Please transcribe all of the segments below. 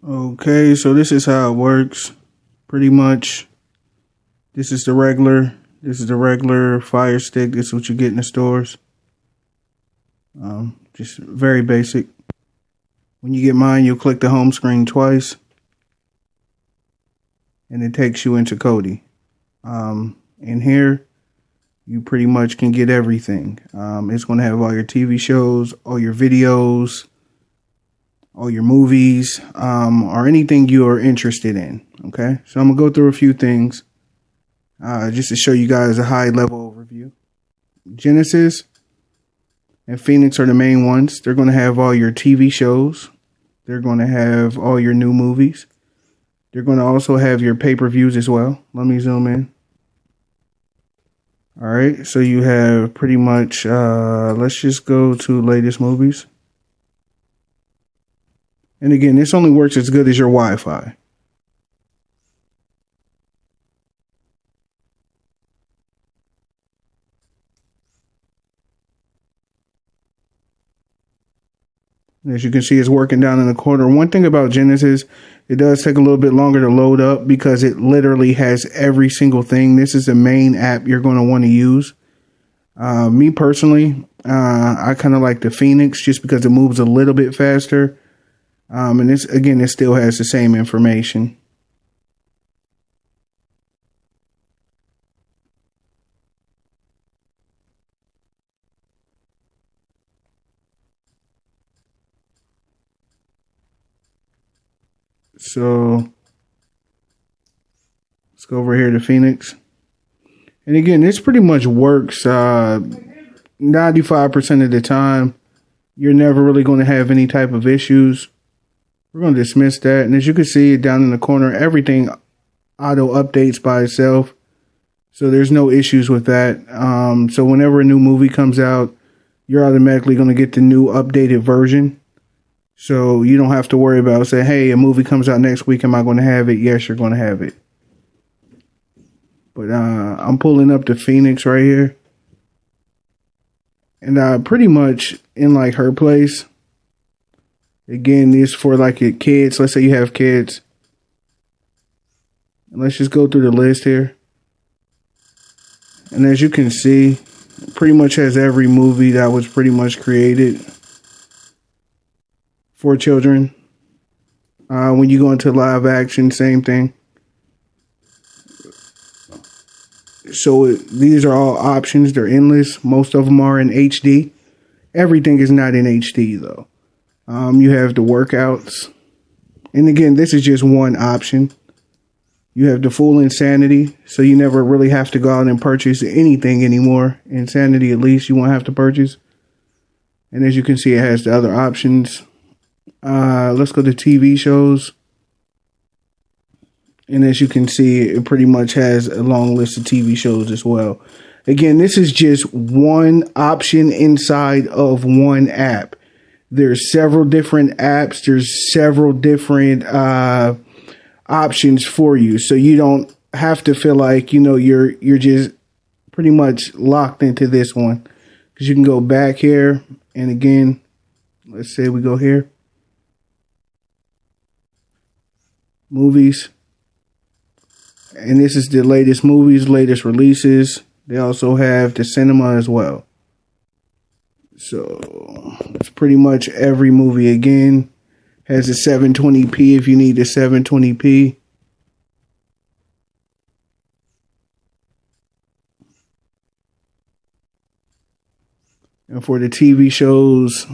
Okay, so this is how it works. Pretty much, this is the regular. This is the regular Fire Stick. This is what you get in the stores. Just very basic. When you get mine, you'll click the home screen twice, and it takes you into Kodi. In here, you pretty much can get everything. It's going to have all your TV shows, all your videos, all your movies, or anything you are interested in. Okay, so I'm gonna go through a few things just to show you guys a high level overview. Genesis and Phoenix are the main ones. They're going to have all your TV shows. They're going to have all your new movies. They're going to also have your pay-per-views as well. Let me zoom in. All right, so you have pretty much, let's just go to latest movies. And again, this only works as good as your Wi-Fi. As you can see, it's working down in the corner. One thing about Genesis, it does take a little bit longer to load up because it literally has every single thing. This is the main app you're going to want to use. Me personally, I kind of like the Phoenix just because it moves a little bit faster. And this, again, it still has the same information. So let's go over here to Phoenix. And again, this pretty much works 95% of the time. You're never really going to have any type of issues. We're going to dismiss that. And as you can see down in the corner, everything auto updates by itself. So there's no issues with that. So whenever a new movie comes out, you're automatically going to get the new updated version. So you don't have to worry about saying, hey, a movie comes out next week. Am I going to have it? Yes, you're going to have it. But I'm pulling up the Phoenix right here. And pretty much in like her place. Again, this for like your kids. Let's say you have kids. And let's just go through the list here. And as you can see, it pretty much has every movie that was pretty much created for children. When you go into live action, same thing. So these are all options. They're endless. Most of them are in HD. Everything is not in HD though. You have the workouts. And again, this is just one option. You have the full Insanity. So you never really have to go out and purchase anything anymore. Insanity, at least, you won't have to purchase. And as you can see, it has the other options. Let's go to TV shows. And as you can see, it pretty much has a long list of TV shows as well. Again, this is just one option inside of one app. There's several different apps. There's several different options for you. So you don't have to feel like, you know, you're just pretty much locked into this one. Because you can go back here. And again, let's say we go here. Movies. And this is the latest movies, latest releases. They also have the cinema as well. So it's pretty much every movie again. Has a 720p if you need a 720p. And for the TV shows,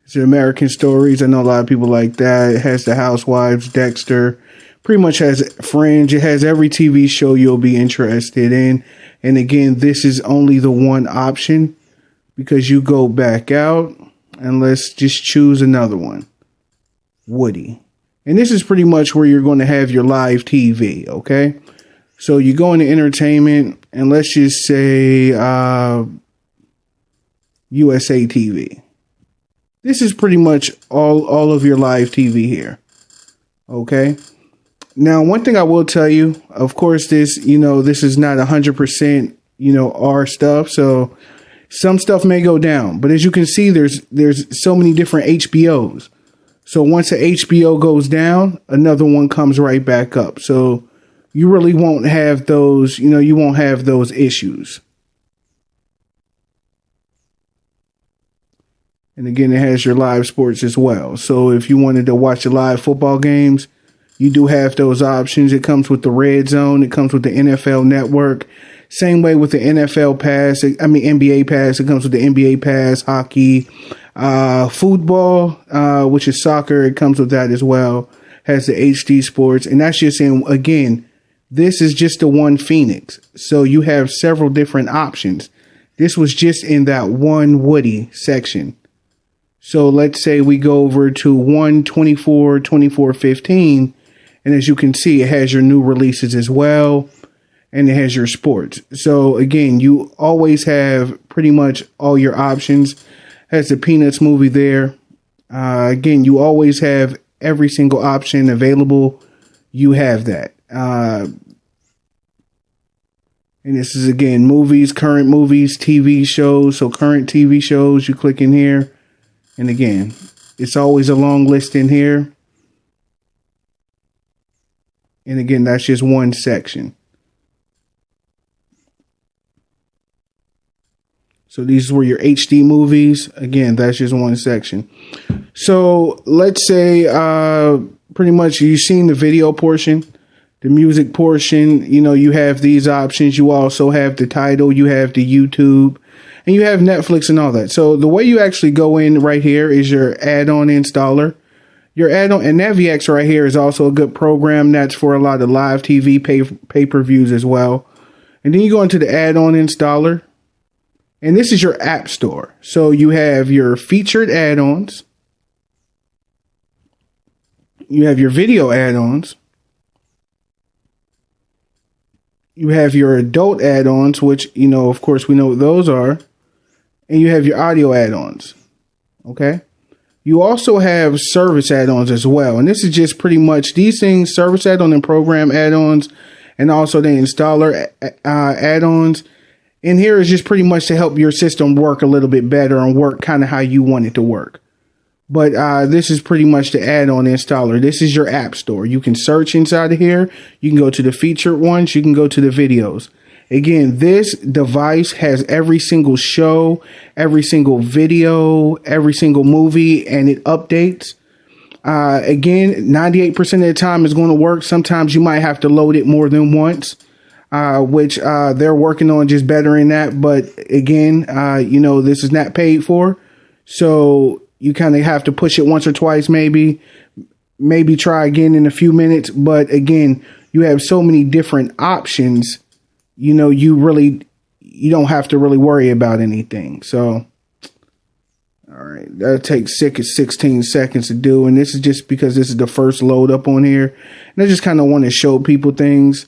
it's the American Stories. I know a lot of people like that. It has the Housewives, Dexter. Pretty much has Fringe. It has every TV show you'll be interested in. And again, this is only the one option because you go back out and let's just choose another one. Woody. And this is pretty much where you're going to have your live TV. Okay. So you go into entertainment and let's just say USA TV. This is pretty much all of your live TV here. Okay. Now, one thing I will tell you, of course, this is not 100%, our stuff. So some stuff may go down. But as you can see, there's so many different HBOs. So once the HBO goes down, another one comes right back up. So you really won't have those, you won't have those issues. And again, it has your live sports as well. So if you wanted to watch the live football games, you do have those options. It comes with the Red Zone. It comes with the NFL Network. Same way with the NFL Pass. NBA Pass. It comes with the NBA Pass, hockey, football, which is soccer. It comes with that as well. Has the HD Sports. And that's just again, this is just the one Phoenix. So you have several different options. This was just in that one Woody section. So let's say we go over to 124-24-15. And as you can see, it has your new releases as well. And it has your sports. So again, you always have pretty much all your options. Has the Peanuts movie there. Again, you always have every single option available. You have that. And this is, again, movies, current movies, TV shows. So current TV shows, you click in here. And again, it's always a long list in here. And again, that's just one section. So these were your HD movies. Again, that's just one section. So let's say pretty much you've seen the video portion, the music portion. You have these options. You also have the Tidal. You have the YouTube. And you have Netflix and all that. So the way you actually go in right here is your add-on installer. Your add-on, and NaviX right here is also a good program. That's for a lot of live TV pay-per-views as well. And then you go into the add-on installer. And this is your app store. So you have your featured add-ons. You have your video add-ons. You have your adult add-ons, which, of course, we know what those are. And you have your audio add-ons. Okay. You also have service add-ons as well. And this is just pretty much these things, service add-on and program add-ons, and also the installer add-ons. And here is just pretty much to help your system work a little bit better and work kind of how you want it to work. But this is pretty much the add-on installer. This is your app store. You can search inside of here. You can go to the featured ones. You can go to the videos. Again, this device has every single show, every single video, every single movie, and it updates. Again, 98% of the time it's going to work. Sometimes you might have to load it more than once, which they're working on just bettering that. But again, this is not paid for. So you kind of have to push it once or twice, maybe try again in a few minutes. But again, you have so many different options. You don't have to really worry about anything. So, all right, that takes 16 seconds to do. And this is just because this is the first load up on here. And I just kind of want to show people things.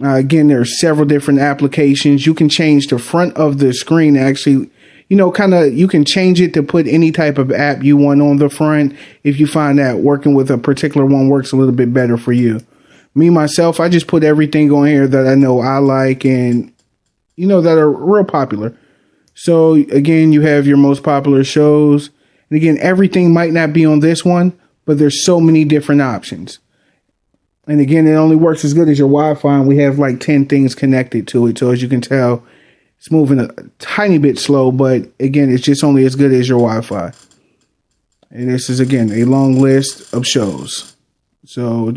Again, there are several different applications. You can change the front of the screen. Actually, you can change it to put any type of app you want on the front. If you find that working with a particular one works a little bit better for you. Me, myself, I just put everything on here that I know I like and, that are real popular. So, again, you have your most popular shows. And, again, everything might not be on this one, but there's so many different options. And, again, it only works as good as your Wi-Fi, and we have like 10 things connected to it. So, as you can tell, it's moving a tiny bit slow, but, again, it's just only as good as your Wi-Fi. And this is, again, a long list of shows. So,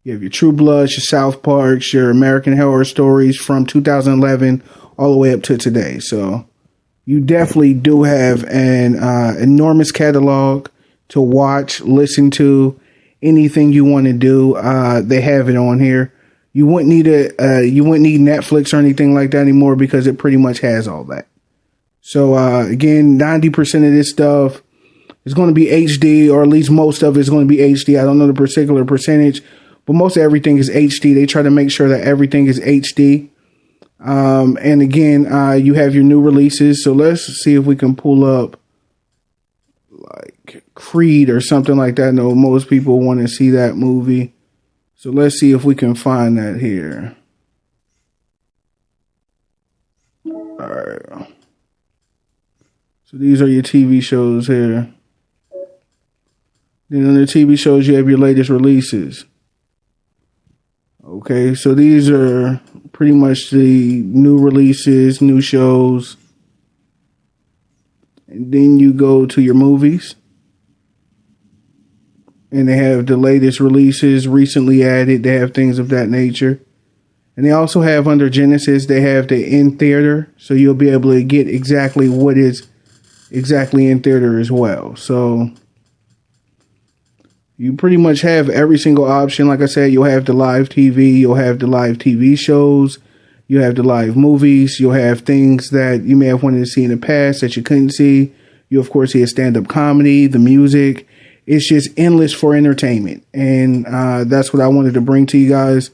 you have your True Bloods, your South Parks, your American Horror Stories from 2011 all the way up to today. So you definitely do have an enormous catalog to watch, listen to, anything you want to do. They have it on here. You wouldn't need Netflix or anything like that anymore because it pretty much has all that. So again, 90% of this stuff is going to be HD, or at least most of it is going to be HD. I don't know the particular percentage, but most of everything is HD. They try to make sure that everything is HD. And again, you have your new releases. So let's see if we can pull up like Creed or something like that. I know most people want to see that movie. So let's see if we can find that here. All right. So these are your TV shows here. Then on the TV shows, you have your latest releases. Okay, so these are pretty much the new releases, new shows. And then you go to your movies. And they have the latest releases recently added. They have things of that nature. And they also have under Genesis, they have the in theater. So you'll be able to get exactly what is exactly in theater as well. So you pretty much have every single option. Like I said, you'll have the live TV. You'll have the live TV shows. You have the live movies. You'll have things that you may have wanted to see in the past that you couldn't see. You, of course, see a stand-up comedy, the music. It's just endless for entertainment. And that's what I wanted to bring to you guys.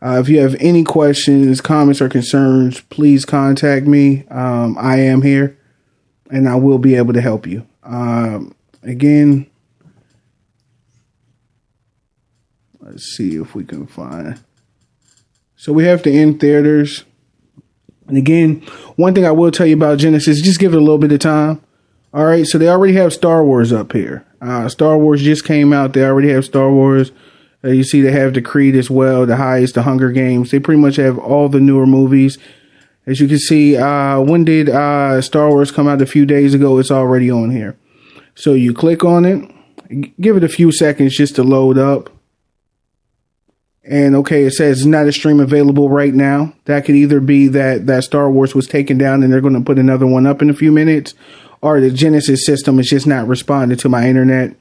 If you have any questions, comments, or concerns, please contact me. I am here, and I will be able to help you. Again, let's see if we can find. So we have the in theaters. And again, one thing I will tell you about Genesis, just give it a little bit of time. All right, so they already have Star Wars up here. Star Wars just came out. They already have Star Wars. You see they have the Creed as well, the Heist, the Hunger Games. They pretty much have all the newer movies. As you can see, when did Star Wars come out? A few days ago. It's already on here. So you click on it. Give it a few seconds just to load up. And okay, it says not a stream available right now. That could either be that Star Wars was taken down and they're going to put another one up in a few minutes, or the Genesis system is just not responding to my internet.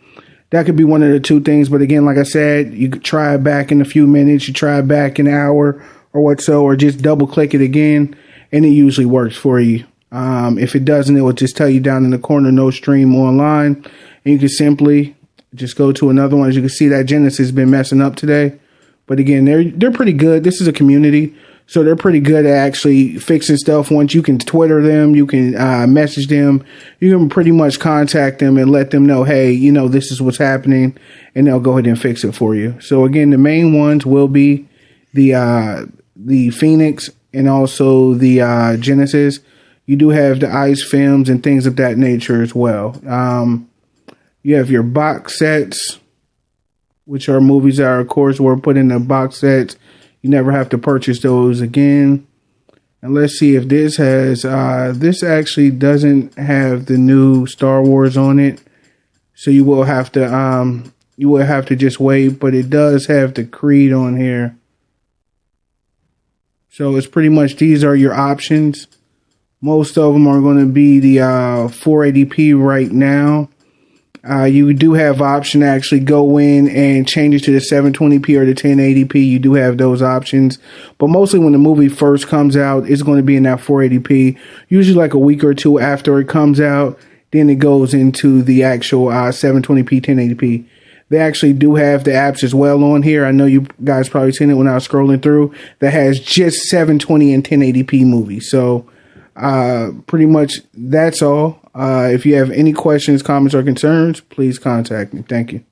That could be one of the two things. But again, like I said, you could try it back in a few minutes. You try it back an hour or what so, or just double click it again. And it usually works for you. If it doesn't, it will just tell you down in the corner, no stream online. And you can simply just go to another one. As you can see, that Genesis has been messing up today. But again, they're pretty good. This is a community, so they're pretty good at actually fixing stuff. Once you can Twitter them, you can message them, you can pretty much contact them and let them know, hey, you know, this is what's happening, and they'll go ahead and fix it for you. So again, the main ones will be the Phoenix and also the Genesis. You do have the Ice films and things of that nature as well. You have your box sets, which are movies that, of course, were put in the box sets. You never have to purchase those again. And let's see if this has, this actually doesn't have the new Star Wars on it. So you will have to just wait, but it does have the Creed on here. So it's pretty much, these are your options. Most of them are going to be the 480p right now. You do have option to actually go in and change it to the 720p or the 1080p. You do have those options. But mostly when the movie first comes out, it's going to be in that 480p. Usually like a week or two after it comes out, then it goes into the actual 720p, 1080p. They actually do have the apps as well on here. I know you guys probably seen it when I was scrolling through. That has just 720 and 1080p movies. So pretty much that's all. If you have any questions, comments, or concerns, please contact me. Thank you.